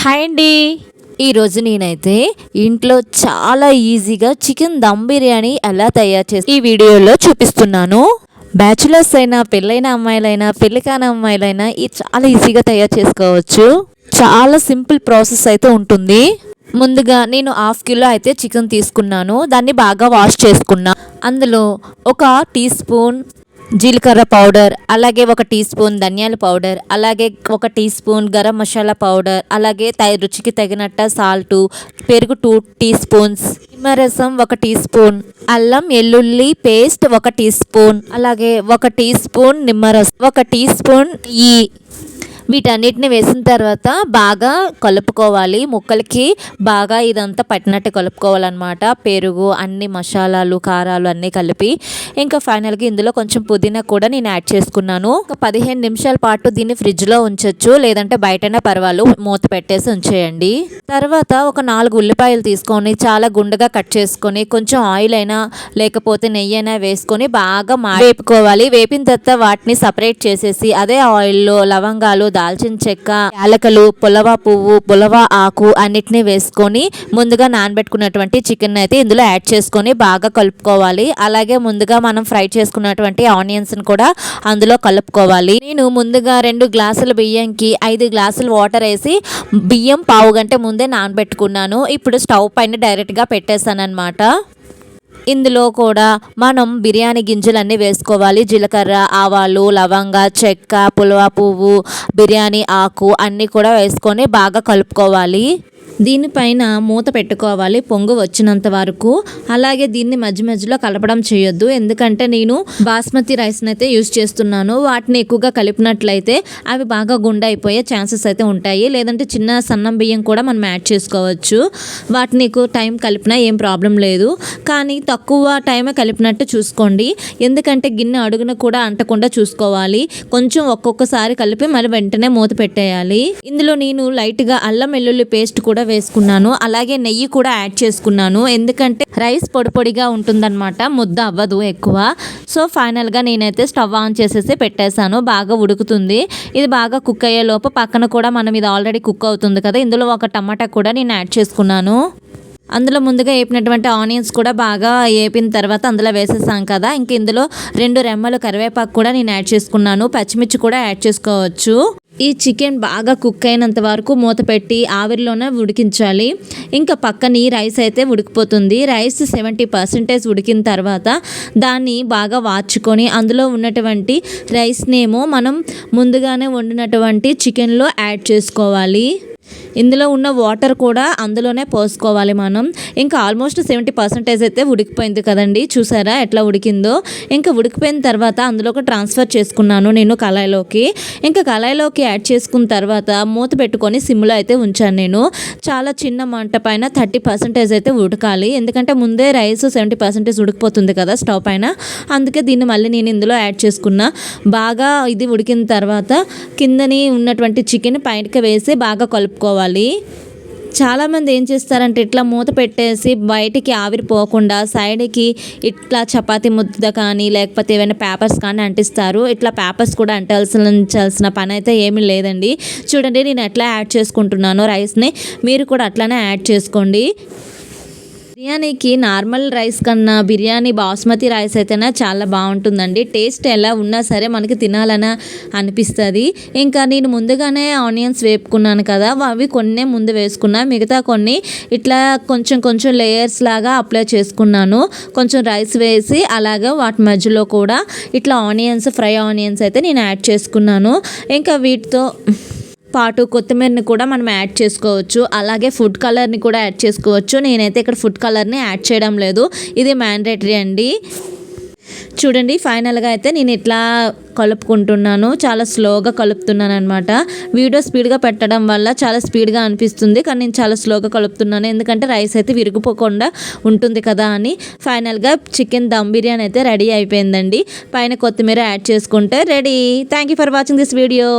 Hi అండి. ఈరోజు నేనైతే ఇంట్లో చాలా ఈజీగా చికెన్ దమ్ బిర్యానీ ఎలా తయారు చేసి ఈ వీడియోలో చూపిస్తున్నాను. బ్యాచులర్స్ అయినా పెళ్ళైన అమ్మాయిలైనా పెళ్లి కాని అమ్మాయిలైనా ఇది చాలా ఈజీగా తయారు చేసుకోవచ్చు. చాలా సింపుల్ ప్రాసెస్ అయితే ఉంటుంది. ముందుగా నేను 1/2 కిలో అయితే చికెన్ తీసుకున్నాను. దాన్ని బాగా వాష్ చేసుకున్నా. అందులో 1 టీ స్పూన్ జీలకర్ర పౌడర్, అలాగే 1 టీ స్పూన్ ధనియాల పౌడర్, అలాగే 1 teaspoon garam masala powder, అలాగే రుచికి తగినట్టు సాల్టు, పెరుగు 2 టీ స్పూన్స్, నిమ్మరసం 1 టీ స్పూన్, అల్లం వెల్లుల్లి పేస్ట్ 1 టీ స్పూన్, అలాగే 1 టీ స్పూన్ నిమ్మరసం, 1 టీ స్పూన్ వీటన్నిటిని వేసిన తర్వాత బాగా కలుపుకోవాలి. ముక్కలకి బాగా ఇదంతా పట్టినట్టు కలుపుకోవాలన్నమాట. పెరుగు, అన్ని మసాలాలు, కారాలు అన్నీ కలిపి ఇంకా ఫైనల్గా ఇందులో కొంచెం పుదీనా కూడా నేను యాడ్ చేసుకున్నాను. ఒక 15 నిమిషాల పాటు దీన్ని ఫ్రిడ్జ్లో ఉంచొచ్చు, లేదంటే బయటనే పర్వాలేదు, మూత పెట్టేసి ఉంచేయండి. తర్వాత ఒక 4 ఉల్లిపాయలు తీసుకొని చాలా గుండగా కట్ చేసుకొని కొంచెం ఆయిల్ అయినా లేకపోతే నెయ్యి అయినా వేసుకొని బాగా వేపుకోవాలి. వేపిన తర్వాత వాటిని సపరేట్ చేసేసి అదే ఆయిల్లో లవంగాలు, దాల్చిన చెక్క, యాలకలు, పులవ పువ్వు, పులవ ఆకు అన్నిటిని వేసుకొని ముందుగా నానబెట్టుకున్నటువంటి చికెన్ అయితే ఇందులో యాడ్ చేసుకొని బాగా కలుపుకోవాలి. అలాగే ముందుగా మనం ఫ్రై చేసుకున్నటువంటి ఆనియన్స్ కూడా అందులో కలుపుకోవాలి. నేను ముందుగా 2 గ్లాసుల బియ్యంకి 5 గ్లాసులు వాటర్ వేసి బియ్యం పావు గంట ముందే నానబెట్టుకున్నాను. ఇప్పుడు స్టవ్ పైన డైరెక్ట్గా పెట్టేశాను అనమాట. ఇందులో కూడా మనం బిర్యానీ గింజలన్నీ వేసుకోవాలి. జీలకర్ర, ఆవాలు, లవంగ, చెక్క, పులవ పువ్వు, బిర్యానీ ఆకు అన్నీ కూడా వేసుకొని బాగా కలుపుకోవాలి. దీనిపైన మూత పెట్టుకోవాలి పొంగు వచ్చినంత వరకు. అలాగే దీన్ని మధ్య మధ్యలో కలపడం చేయొద్దు, ఎందుకంటే నేను బాస్మతి రైస్ని అయితే యూజ్ చేస్తున్నాను. వాటిని ఎక్కువగా కలిపినట్లయితే అవి బాగా గుండె అయిపోయే ఛాన్సెస్ అయితే ఉంటాయి. లేదంటే చిన్న సన్నం బియ్యం కూడా మనం యాడ్ చేసుకోవచ్చు. వాటిని ఎక్కువ టైం కలిపినా ఏం ప్రాబ్లం లేదు, కానీ తక్కువ టైమే కలిపినట్టు చూసుకోండి. ఎందుకంటే గిన్నె అడుగున కూడా అంటకుండా చూసుకోవాలి. కొంచెం ఒక్కొక్కసారి కలిపి మరి వెంటనే మూత పెట్టేయాలి. ఇందులో నేను లైట్గా అల్లం వెల్లుల్లి పేస్ట్ కూడా వేసుకున్నాను. అలాగే నెయ్యి కూడా యాడ్ చేసుకున్నాను, ఎందుకంటే రైస్ పొడి పొడిగా ఉంటుందన్నమాట, ముద్ద అవ్వదు ఎక్కువ. సో ఫైనల్గా నేనైతే స్టవ్ ఆన్ చేసేసి పెట్టేశాను. బాగా ఉడుకుతుంది. ఇది బాగా కుక్ అయ్యే లోపు పక్కన కూడా మనం ఇది ఆల్రెడీ కుక్ అవుతుంది కదా, ఇందులో 1 టమాటా కూడా నేను యాడ్ చేసుకున్నాను. అందులో ముందుగా వేపినటువంటి ఆనియన్స్ కూడా బాగా వేపిన తర్వాత అందులో వేసేసాం కదా, ఇంక ఇందులో 2 రెమ్మలు కరివేపాకు కూడా నేను యాడ్ చేసుకున్నాను. పచ్చిమిర్చి కూడా యాడ్ చేసుకోవచ్చు. ఈ చికెన్ బాగా కుక్ అయినంత వరకు మూత పెట్టి ఆవిరిలోనే ఉడికించాలి. ఇంకా పక్కన రైస్ అయితే ఉడికిపోతుంది. రైస్ 70% ఉడికిన తర్వాత దాన్ని బాగా వార్చుకొని అందులో ఉన్నటువంటి రైస్నేమో మనం ముందుగానే వండినటువంటి చికెన్లో యాడ్ చేసుకోవాలి. ఇందులో ఉన్న వాటర్ కూడా అందులోనే పోసుకోవాలి మనం. ఇంకా ఆల్మోస్ట్ 70% అయితే ఉడికిపోయింది కదండి, చూసారా ఎట్లా ఉడికిందో. ఇంకా ఉడికిపోయిన తర్వాత అందులోకి ట్రాన్స్ఫర్ చేసుకున్నాను నేను కళాయిలోకి. ఇంకా కళాయిలోకి యాడ్ చేసుకున్న తర్వాత మూత పెట్టుకొని సిమ్లో అయితే ఉంచాను నేను. చాలా చిన్న మంట పైన 30% అయితే ఉడకాలి, ఎందుకంటే ముందే రైస్ 70% ఉడికిపోతుంది కదా స్టవ్ పైన. అందుకే దీన్ని మళ్ళీ నేను ఇందులో యాడ్ చేసుకున్నా. బాగా ఇది ఉడికిన తర్వాత కిందని ఉన్నటువంటి చికెన్ పైనకి వేసి బాగా కలుపుకోవాలి. చాలామంది ఏం చేస్తారంటే ఇట్లా మూత పెట్టేసి బయటికి ఆవిరి పోకుండా సైడ్కి ఇట్లా చపాతీ ముద్ద కానీ లేకపోతే ఏమైనా పేపర్స్ కానీ అంటిస్తారు. ఇట్లా పేపర్స్ కూడా అంటాల్సిన పని అయితే ఏమీ లేదండి. చూడండి నేను ఎట్లా యాడ్ చేసుకుంటున్నానో రైస్ని, మీరు కూడా అట్లానే యాడ్ చేసుకోండి. బిర్యానీకి నార్మల్ రైస్ కన్నా బిర్యానీ బాస్మతి రైస్ అయితేనే చాలా బాగుంటుందండి. టేస్ట్ ఎలా ఉన్నా సరే మనకి తినాలని అనిపిస్తుంది. ఇంకా నేను ముందుగానే ఆనియన్స్ వేపుకున్నాను కదా, అవి కొన్ని ముందు వేసుకున్నా, మిగతా కొన్ని ఇట్లా కొంచెం కొంచెం లేయర్స్ లాగా అప్లై చేసుకున్నాను. కొంచెం రైస్ వేసి అలాగే వాటి మధ్యలో కూడా ఇట్లా ఫ్రై ఆనియన్స్ అయితే నేను యాడ్ చేసుకున్నాను. ఇంకా వీటితో పాటు కొత్తిమీరని కూడా మనం యాడ్ చేసుకోవచ్చు. అలాగే ఫుడ్ కలర్ని కూడా యాడ్ చేసుకోవచ్చు. నేనైతే ఇక్కడ ఫుడ్ కలర్ని యాడ్ చేయడం లేదు, ఇది మ్యాండేటరీ అండి. చూడండి ఫైనల్గా అయితే నేను ఇట్లా కలుపుకుంటున్నాను. చాలా స్లోగా కలుపుతున్నాను అనమాట. వీడియో స్పీడ్గా పెట్టడం వల్ల చాలా స్పీడ్గా అనిపిస్తుంది, కానీ నేను చాలా స్లోగా కలుపుతున్నాను, ఎందుకంటే రైస్ అయితే విరిగిపోకుండా ఉంటుంది కదా అని. ఫైనల్గా చికెన్ దమ్ బిర్యానీ అయితే రెడీ అయిపోయిందండి. పైన కొత్తిమీర యాడ్ చేసుకుంటే ready. Thank you for watching this video.